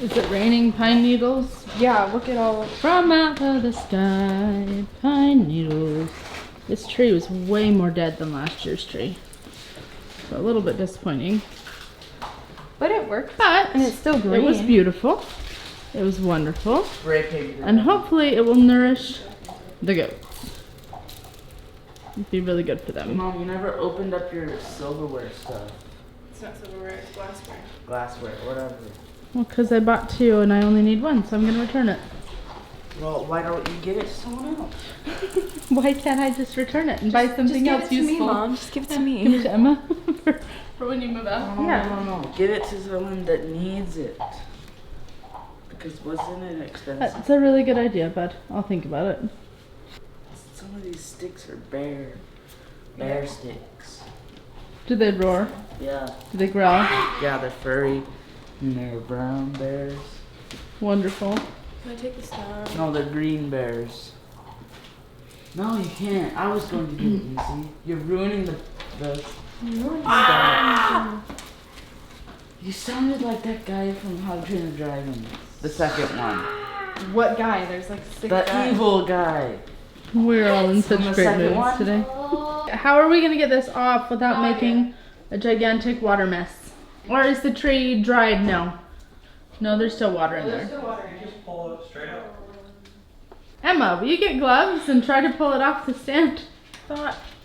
Is it raining pine needles? Yeah, look at all. From out of the sky, pine needles. This tree was way more dead than last year's tree. So a little bit disappointing. But it worked. But and it's still green. It was beautiful. It was wonderful. Spray paint. And hopefully it will nourish the goats. It'd be really good for them. Mom, you never opened up your silverware stuff. It's not silverware, it's glassware. Glassware, whatever. Well, because I bought 2 and I only need 1, so I'm going to return it. Well, why don't you give it to someone else? Why can't I just return it and buy something else useful? Just give it to me, Mom. Just give it to me. Give it to Emma for when you move out. No, Yeah. no. Give it to someone that needs it. Because wasn't it expensive? That's a really good idea, bud. I'll think about it. Some of these sticks are bear sticks. Do they roar? Yeah. Do they growl? Yeah, they're furry and they're brown bears. Wonderful. Can I take this down? No, they're green bears. No, you can't. I was going to do it, you see. You're ruining the You sounded like that guy from How to Train the Dragon. The second one. What guy? There's like 6 The guys. evil guy. We're all in such From the great second moods one? today. How are we going to get this off without making a gigantic water mess? Or is the tree dried now? No, there's still water in there. Just pull it straight up. Emma, will you get gloves and try to pull it off the stand?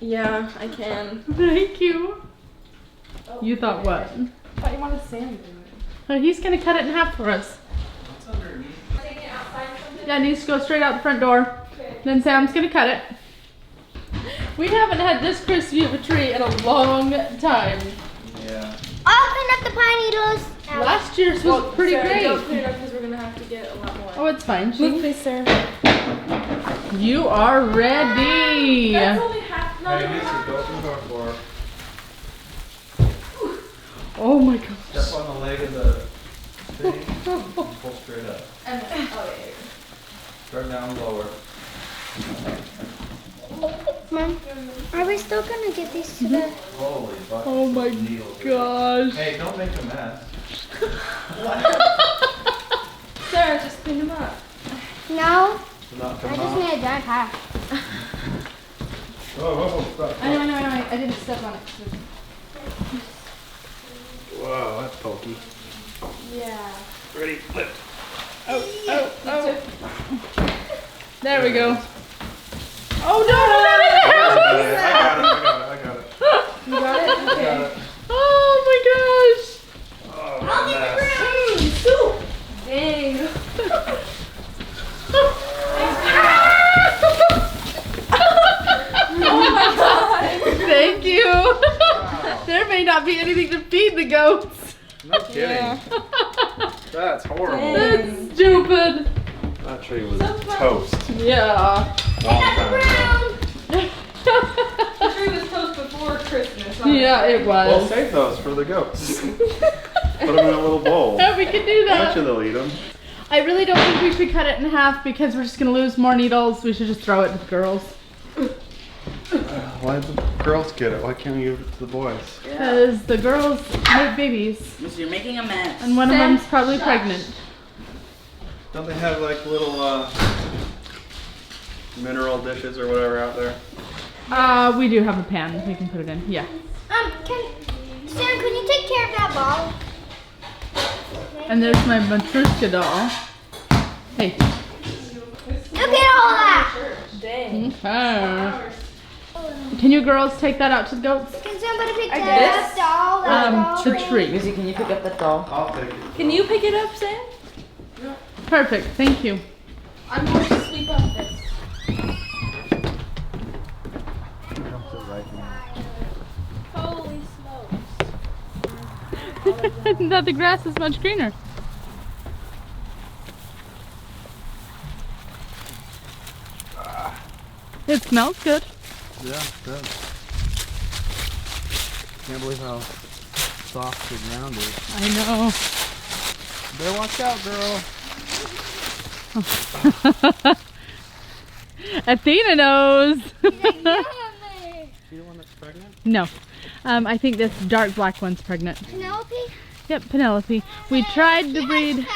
Yeah, I can. Thank you. You thought what? I thought you wanted sand. Oh, he's going to cut it in half for us. What's underneath? Yeah, it needs to go straight out the front door. Then Sam's going to cut it. We haven't had this crisp view of a tree in a long time. Yeah. I'll clean up the pine needles. Last year's was pretty Sarah, great. Don't clean it up because we're gonna have to get a lot more. Oh, it's fine. Move, please, Sarah. You are ready. That's only half. Not Hey, even Lisa, half. go through the floor. Oh my gosh. Step on the leg of the thing and pull straight up. Start down lower. Mom, are we still gonna get these to the? Holy bucket. Oh my Needles. gosh. Hey, don't make a mess. Sarah, just clean them up. No, They're not I coming just off. need a dry pack. Whoa, stop. I know. I didn't step on it. Whoa, that's pokey. Yeah. Ready, lift. Oh. There we go. Oh no! I got it. You got it? I Okay. got it. Oh my gosh! Oh, mess. Dang. Oh my god. Thank you. There may not be anything to feed the goats. No kidding. That's horrible. That's stupid. That tree was toast. Yeah. Long time ago. The tree was toast before Christmas. Huh? Yeah, it We'll was. save those for the goats. Put them in a little bowl. Yeah, we can do I bet you that. they'll eat them. I really don't think we should cut it in half because we're just gonna lose more needles. We should just throw it to the girls. Why did the girls get it? Why can't you give it to the boys? Because the girls make babies. Miss, you're making a mess. And one of them's probably pregnant. Don't they have like little mineral dishes or whatever out there? We do have a pan we can put it in. Yeah. Sam, can you take care of that ball? And there's my Matrushka doll. Hey. Look at all that. Dang. Okay. Can you girls take that out to the goats? Can somebody pick I that guess. up, doll? That doll? The tree. Missy, can you pick up that doll? I'll take it. Can you pick it up, Sam? Perfect. Thank you. I'm going to sweep up this. Holy smokes. Now the grass is much greener. It smells good. Yeah, good. Can't believe how soft the ground is. I know. Better watch out, girl. Athena knows. She the one that's pregnant? No. I think this dark black one's pregnant. Penelope? Yep, Penelope. We tried to breed.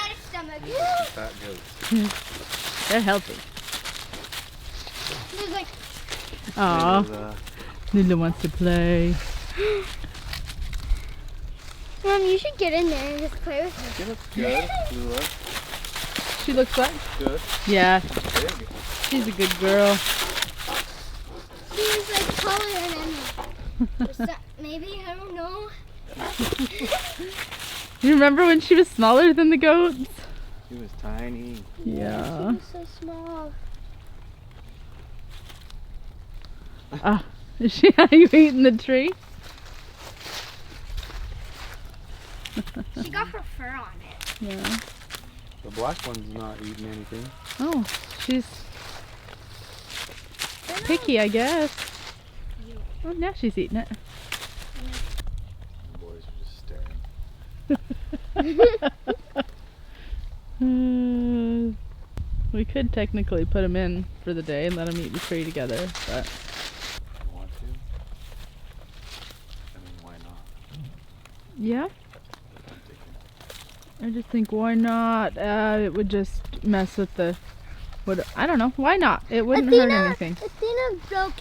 These are some fat goats. They're healthy. There's like, Aw, There's, Lila wants to play. Mom, you should get in there and just play with her. She looks good, Lula. She looks like? Good. Yeah, Big. she's a good girl. She's like taller than Emma. Or maybe, I don't know. You remember when she was smaller than the goats? She was tiny. Yeah. She was so small. Ah, is she? Are you eating the tree? She got her fur on it. Yeah. The black one's not eating anything. Oh, she's picky, I guess. Oh, now she's eating it. The boys are just staring. We could technically put them in for the day and let them eat the tree together, but You want to? I mean, why not? yeah, I'm thinking. I just think why not? It would just mess with the. I don't know. Why not? It wouldn't hurt anything. Athena broke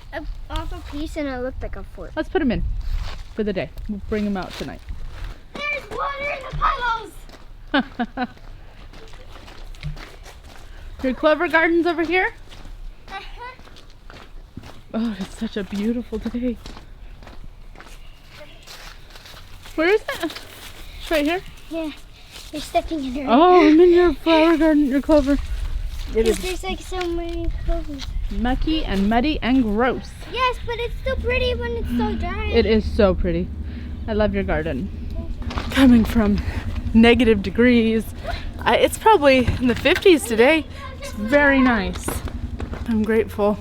off a piece and it looked like a fork. Let's put them in for the day. We'll bring them out tonight. There's water in the puddles! Your clover garden's over here? Uh-huh. Oh, it's such a beautiful day. Where is it? It's right here. Yeah, you're stepping in her. Oh, I'm in your flower garden, your clover. It is There's like so many clovers. mucky and muddy and gross. Yes, but it's still pretty when it's so dry. It is so pretty. I love your garden. Coming from negative degrees, it's probably in the 50s today. It's very nice. I'm grateful.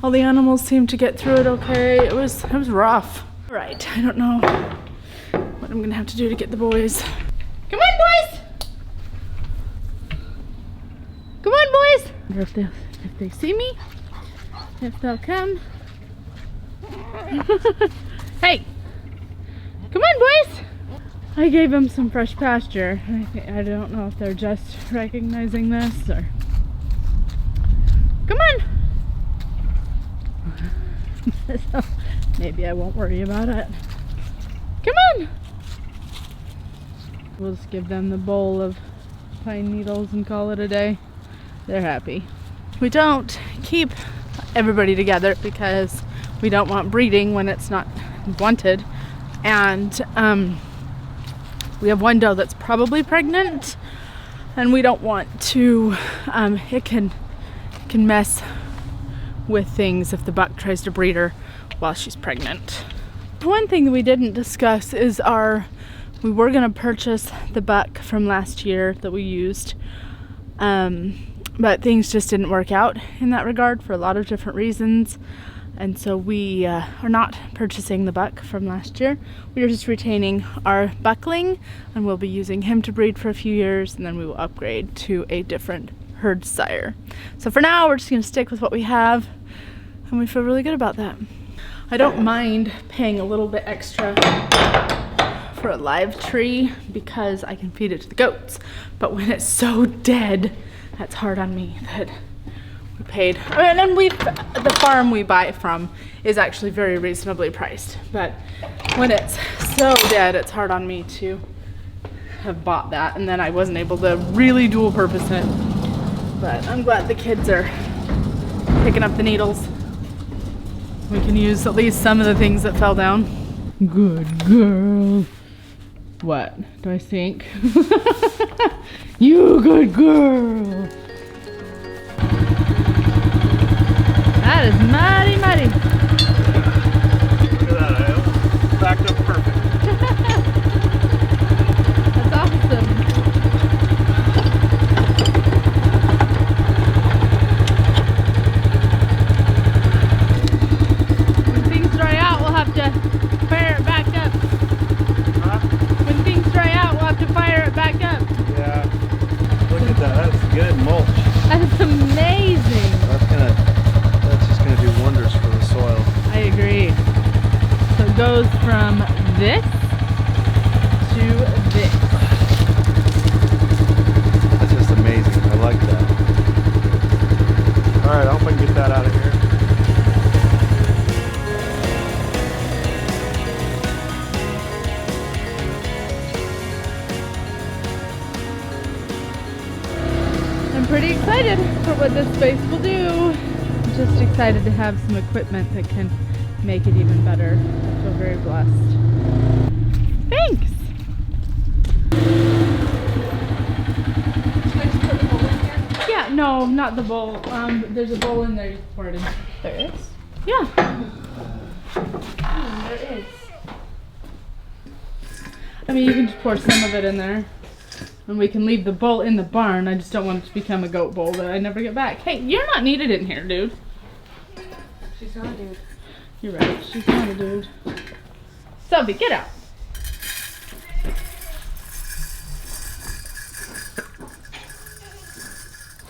All the animals seemed to get through it okay. It was rough. All right, I don't know what I'm gonna have to do to get the boys. Come on, boys! Come on, boys! I wonder if they see me, if they'll come. Hey! Come on, boys! I gave them some fresh pasture. I don't know if they're just recognizing this or... Come on! So maybe I won't worry about it. Come on! We'll just give them the bowl of pine needles and call it a day. They're happy. We don't keep everybody together because we don't want breeding when it's not wanted. And we have one doe that's probably pregnant, and we don't want to, it can mess with things if the buck tries to breed her while she's pregnant. One thing that we didn't discuss is we were gonna purchase the buck from last year that we used, but things just didn't work out in that regard for a lot of different reasons. And so we are not purchasing the buck from last year. We are just retaining our buckling, and we'll be using him to breed for a few years, and then we will upgrade to a different herd sire. So for now, we're just gonna stick with what we have, and we feel really good about that. I don't mind paying a little bit extra for a live tree because I can feed it to the goats. But when it's so dead, that's hard on me that we paid. And then the farm we buy from is actually very reasonably priced. But when it's so dead, it's hard on me to have bought that. And then I wasn't able to really dual purpose it. But I'm glad the kids are picking up the needles. We can use at least some of the things that fell down. Good girl. What? Do I stink? You good girl. That is mighty, mighty. Look at that, I backed up perfect. That's awesome. When things dry out, we'll have to fire it back up. Huh? When things dry out, we'll have to fire it back up. Yeah. Look at that, that's good mulch. That's amazing. That's just gonna do wonders for the soil. I agree. So it goes from this to this. That's just the pretty excited for what this space will do. Just excited to have some equipment that can make it even better. I feel very blessed. Thanks! Yeah, no, not the bowl. There's a bowl in there you can pour it in. There is? Yeah. There is. I mean, you can just pour some of it in there. And we can leave the bowl in the barn. I just don't want it to become a goat bowl that I never get back. Hey, you're not needed in here, dude. She's not a dude. You're right. She's not a dude. Stubby, get out.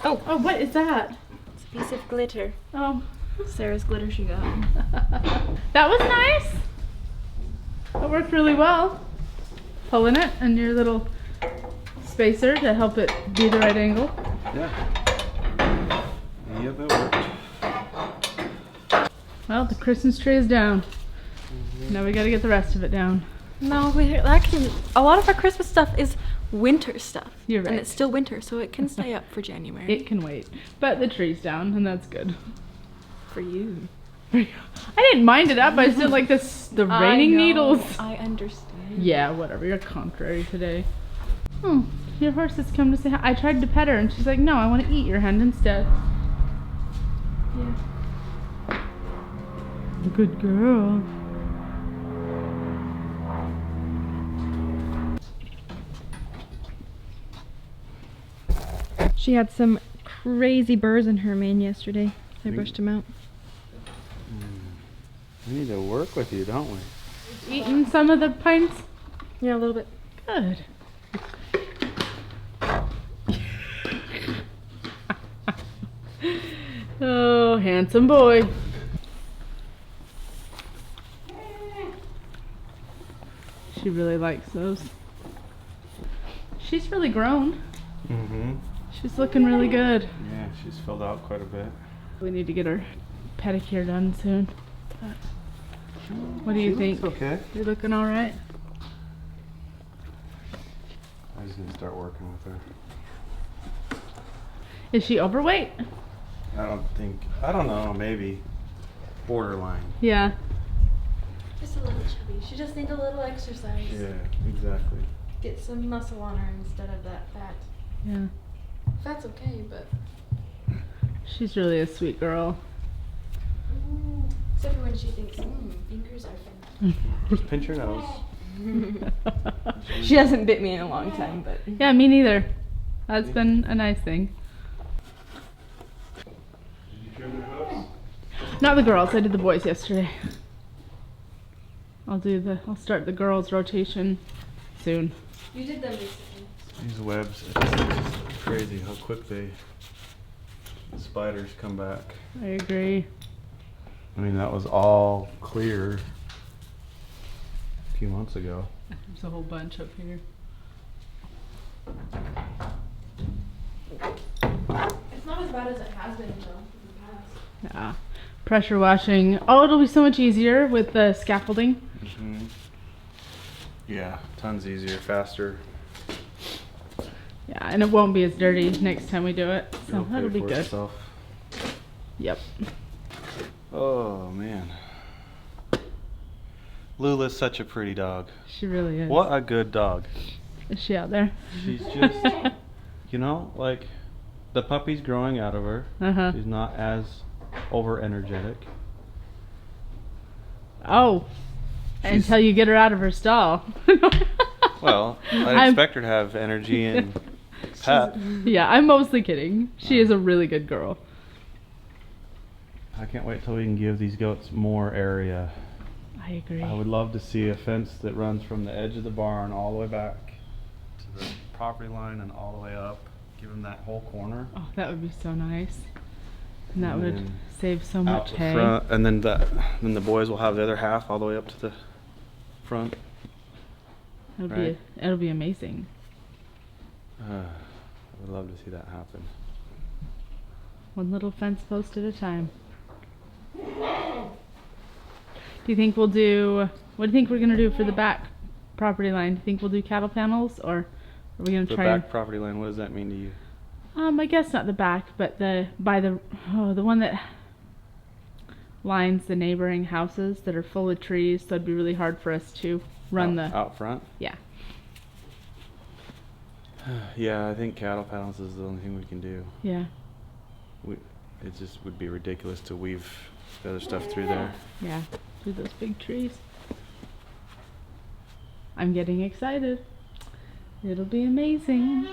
Oh, what is that? It's a piece of glitter. Oh, Sarah's glitter she got. that was nice. That worked really well. Pulling it and your little spacer to help it be the right angle. Yeah. Yep, it worked. Well, the Christmas tree is down. Now we gotta get the rest of it down. No, actually, a lot of our Christmas stuff is winter stuff. You're right. And it's still winter, so it can stay up for January. It can wait. But the tree's down, and that's good. For you. I didn't mind it up, I still like this, the raining needles. I understand. Yeah, whatever. You're contrary today. Oh, your horse has come to say hi. I tried to pet her, and she's like, no, I want to eat your hand instead. Yeah. Good girl. She had some crazy burrs in her mane yesterday. I brushed them out. We need to work with you, don't we? Eating some of the pines? Yeah, a little bit. Good. Oh, handsome boy. She really likes those. She's really grown. Mm-hmm. She's looking really good. Yeah, she's filled out quite a bit. We need to get her pedicure done soon. But what do you think? Okay. You're looking all right? I was gonna start working with her. Is she overweight? I don't know, maybe. Borderline. Yeah. Just a little chubby. She just needs a little exercise. Yeah, exactly. Get some muscle on her instead of that fat. Yeah. Fat's okay, but... She's really a sweet girl. Except for when she thinks, fingers are fun. Just pinch her nose. She hasn't bit me in a long time, but... Yeah, me neither. That's been a nice thing. Did you trim the hoofs? Not the girls. I did the boys yesterday. I'll start the girls' rotation soon. You did them recently. These webs, it's just crazy how quick the spiders come back. I agree. I mean, that was all clear a few months ago. There's a whole bunch up here. It's not as bad as it has been, though, in the past. Yeah. Pressure washing. Oh, it'll be so much easier with the scaffolding. Mm-hmm. Yeah, tons easier, faster. Yeah, and it won't be as dirty next time we do it. So It'll pay that'll be for good. itself. Yep. Oh man, Lula's such a pretty dog. She really is. What a good dog. Is she out there? She's just, you know, like the puppy's growing out of her. Uh-huh. She's not as over energetic. Oh. Until you get her out of her stall. Well, I'd expect her to have energy and pep. Yeah, I'm mostly kidding. She is a really good girl. I can't wait till we can give these goats more area. I agree. I would love to see a fence that runs from the edge of the barn all the way back to the property line and all the way up. Give them that whole corner. Oh, that would be so nice. And that And would then save so Out much the hay. front, and then the boys will have the other half all the way up to the front. Right. It'll be amazing. I would love to see that happen. One little fence post at a time. Do you think what do you think we're gonna do for the back property line? Do you think we'll do cattle panels, or are we gonna The try back property line, what does that mean to you? I guess not the back, but the one that lines the neighboring houses that are full of trees. So it'd be really hard for us to run out front. Yeah. Yeah, I think cattle panels is the only thing we can do. Yeah. It just would be ridiculous to weave the other stuff through there. Yeah. Through those big trees. I'm getting excited. It'll be amazing.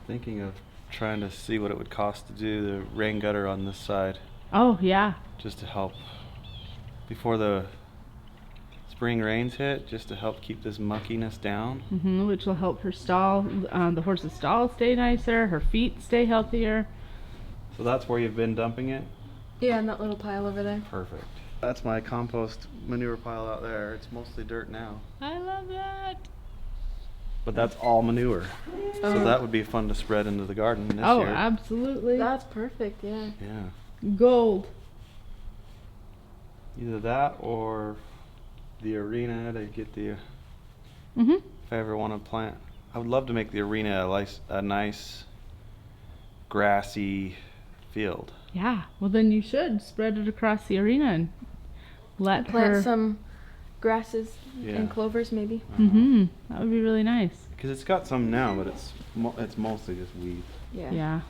Thinking of trying to see what it would cost to do the rain gutter on this side. Oh, yeah. Just to help before the spring rains hit, just to help keep this muckiness down. Which will help her stall, the horse's stall stay nicer, her feet stay healthier. So that's where you've been dumping it? Yeah, in that little pile over there. Perfect. That's my compost manure pile out there. It's mostly dirt now. I love that. But that's all manure. So that would be fun to spread into the garden this year. Oh, absolutely. That's perfect, yeah. Yeah. Gold. Either that or the arena to get the, If I ever want to plant. I would love to make the arena a nice grassy field. Yeah. Well, then you should spread it across the arena and let Plant her. some grasses Yeah. and clovers maybe. That would be really nice. Because it's got some now, but it's mostly just weed. Yeah. Yeah.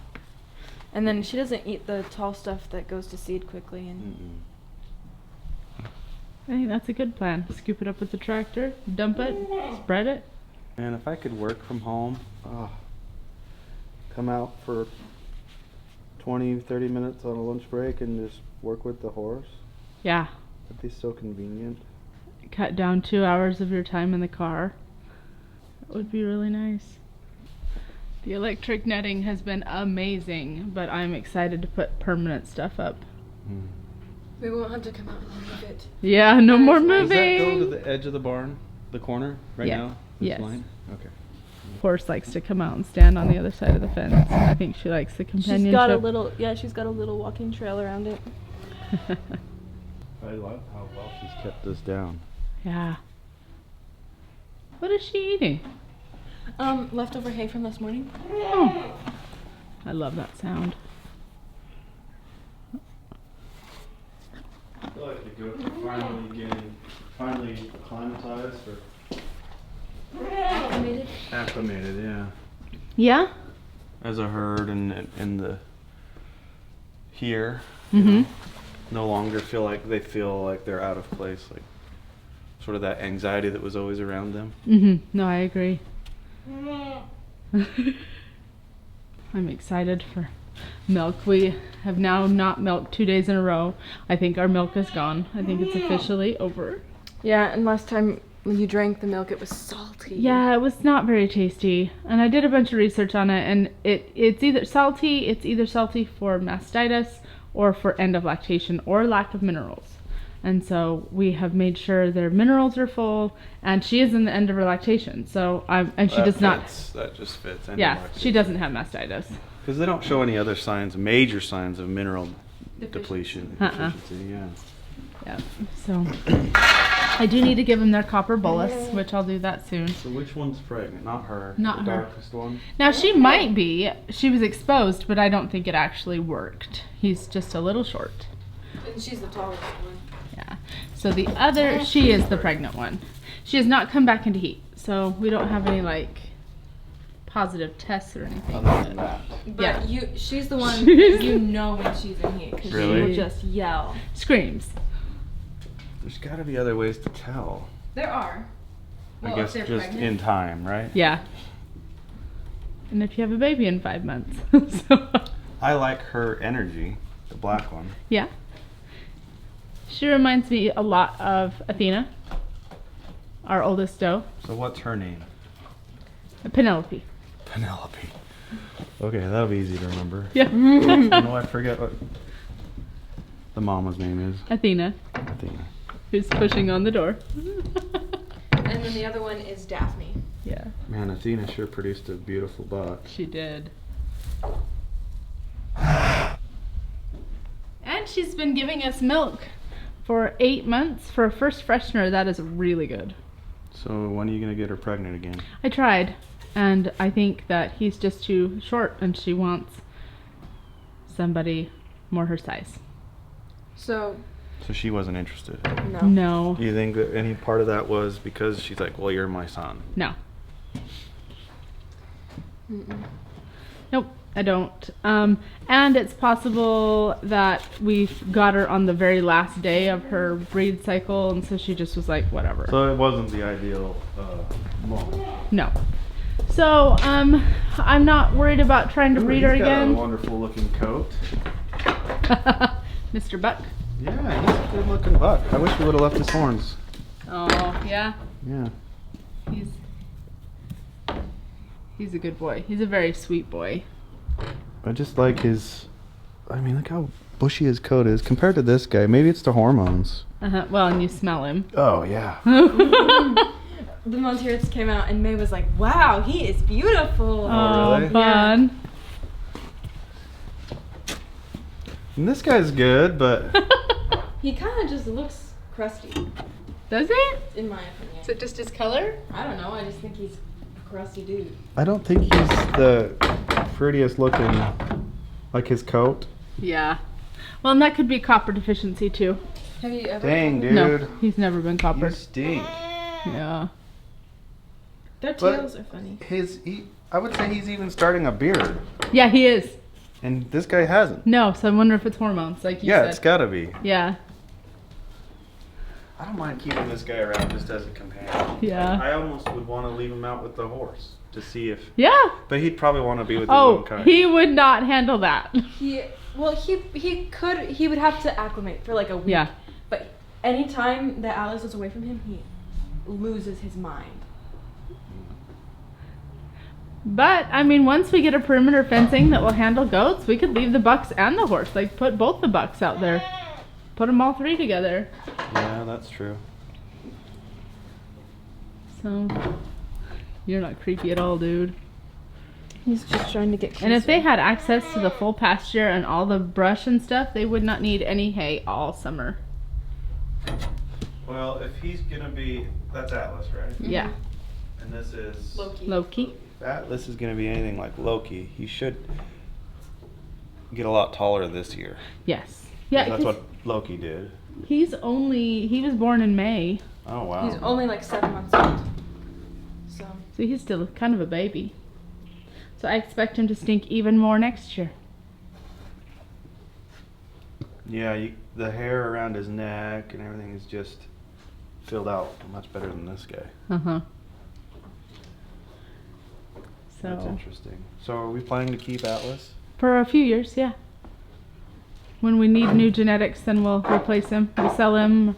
And then she doesn't eat the tall stuff that goes to seed quickly. And I think that's a good plan. Scoop it up with the tractor, dump it, spread it. And if I could work from home, come out for 20-30 minutes on a lunch break and just work with the horse. Yeah. That'd be so convenient. Cut down 2 hours of your time in the car. That would be really nice. The electric netting has been amazing, but I'm excited to put permanent stuff up. we won't have to come out and move it. Yeah, no more Does moving. that go to the edge of the barn, the corner, right Yeah. now? This Yes. line? Okay. Horse likes to come out and stand on the other side of the fence. I think she likes the companionship. She's got a little walking trail around it. I love how well she's kept this down. Yeah. What is she eating? Leftover hay from this morning. Oh. I love that sound. I feel like the goats are finally acclimatized or acclimated, yeah. Yeah? As a herd and the here. You know, no longer feel like they're out of place, like sort of that anxiety that was always around them. No, I agree. I'm excited for milk. We have now not milked 2 days in a row. I think our milk is gone. I think it's officially over. Yeah, and last time when you drank the milk, it was salty. Yeah, it was not very tasty. And I did a bunch of research on it, and it's either salty for mastitis or for end of lactation or lack of minerals. And so we have made sure their minerals are full, and she is in the end of her lactation. So and she does not. That just fits. Yeah, she doesn't have mastitis. Because they don't show any other major signs of mineral depletion. Deficiency, yeah. Yeah. So I do need to give them their copper bolus, which I'll do that soon. So which one's pregnant? Not her. Not the her. darkest one. Now she might be. She was exposed, but I don't think it actually worked. He's just a little short. And she's the tallest one. Yeah. So the other, she is the pregnant one. She has not come back into heat, so we don't have any positive tests or anything. Other than that. But Yeah. she's the one that you know when she's in heat because Really? she will just yell. Screams. There's got to be other ways to tell. There are. I guess just in time, right? Yeah. And if you have a baby in 5 months. So, I like her energy, the black one. yeah. She reminds me a lot of Athena, our oldest doe. So what's her name? Penelope. Penelope. Okay, that'll be easy to remember. Yeah. I know I forget what the mama's name is. Athena, Athena. who's pushing on the door. And then the other one is Daphne. Yeah, Man, Athena sure produced a beautiful buck. she did. And she's been giving us milk for 8 months. For a first freshener, that is really good. So when are you gonna get her pregnant again? I tried, and I think that he's just too short, and she wants somebody more her size. So So she wasn't interested. no. No, Do you think that any part of that was because she's like, well, you're my son? no, Mm-mm. nope, I don't. And it's possible that we got her on the very last day of her breed cycle, and so she just was like, whatever. So it wasn't the ideal moment. No. So, I'm not worried about trying to breed her He's got a again. wonderful looking coat. Mr. Buck. Yeah, he's a good looking buck. I wish we would have left his horns. Oh, yeah. Yeah. He's a good boy. He's a very sweet boy. I just like his, I mean, look how bushy his coat is compared to this guy. Maybe it's the hormones. Well, and you smell him. Oh, yeah. The Monteers came out and May was like, wow, he is beautiful. Oh, really? fun. And this guy's good, but He kind of just looks crusty, Does it? in my opinion. Is it just his color? I don't know, I just think he's a crusty dude. I don't think he's the prettiest looking, like his coat. Yeah. Well, and that could be copper deficiency too. Have you ever? Dang, dude. No, he's never been You coppered. stink. Yeah. Their But- tails are funny. I would say he's even starting a beard, Yeah, he is. and this guy hasn't. No, so I wonder if it's hormones, like you Yeah, said. it's gotta be. Yeah. I don't mind keeping this guy around just as a companion. Yeah. I almost would want to leave him out with the horse to see if, Yeah. but he'd probably want to be with his own Oh, kind. he would not handle that. He would have to acclimate for like a week. Yeah. But anytime that Alice is away from him, he loses his mind. But, I mean, once we get a perimeter fencing that will handle goats, we could leave the bucks and the horse. Like, put both the bucks out there. Put them all three together. Yeah, that's true. So, you're not creepy at all, dude. He's just trying to get closer. And if they had access to the full pasture and all the brush and stuff, they would not need any hay all summer. Well, if he's gonna be, that's Atlas, right? Yeah. And this is Loki. If Atlas is gonna be anything like Loki, he should get a lot taller this year. Yes. Yeah, that's 'cause what Loki did. he was born in May, Oh wow. He's only like 7 months old. So so he's still kind of a baby. So I expect him to stink even more next year. Yeah, the hair around his neck and everything is just filled out much better than this guy. Uh-huh. That's So, interesting. So are we planning to keep Atlas? for a few years, yeah. When we need new genetics, then we'll replace him. We'll sell him,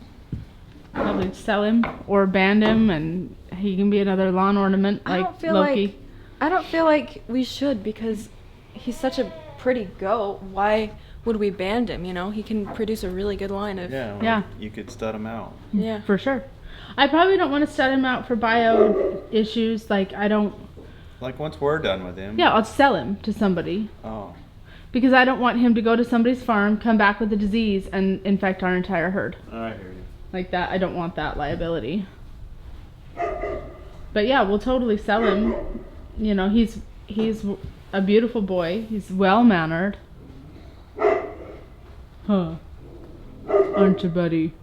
probably sell him or band him, and he can be another lawn ornament I like don't feel Loki. I don't feel like we should because he's such a pretty goat. Why would we band him? You know, he can produce a really good line of. Yeah. Yeah. You could stud him out. Yeah. For sure. I probably don't want to stud him out for bio issues. Like, I don't. Like once we're done with him. Yeah, I'll sell him to somebody. Oh. Because I don't want him to go to somebody's farm, come back with a disease, and infect our entire herd. I hear you. Like that, I don't want that liability. But yeah, we'll totally sell him. You know, he's a beautiful boy. He's well-mannered. Huh. Aren't you, buddy?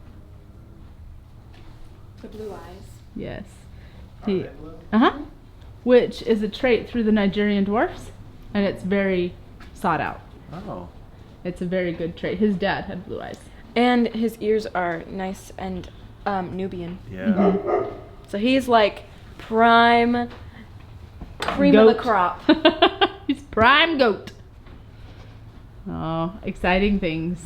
The blue eyes. Yes. Uh-huh. Which is a trait through the Nigerian dwarfs, and it's very sought out. Oh. It's a very good trait. His dad had blue eyes. And his ears are nice and Nubian. Yeah. So he's like prime cream of the Goat. crop. He's prime goat. Oh, exciting things.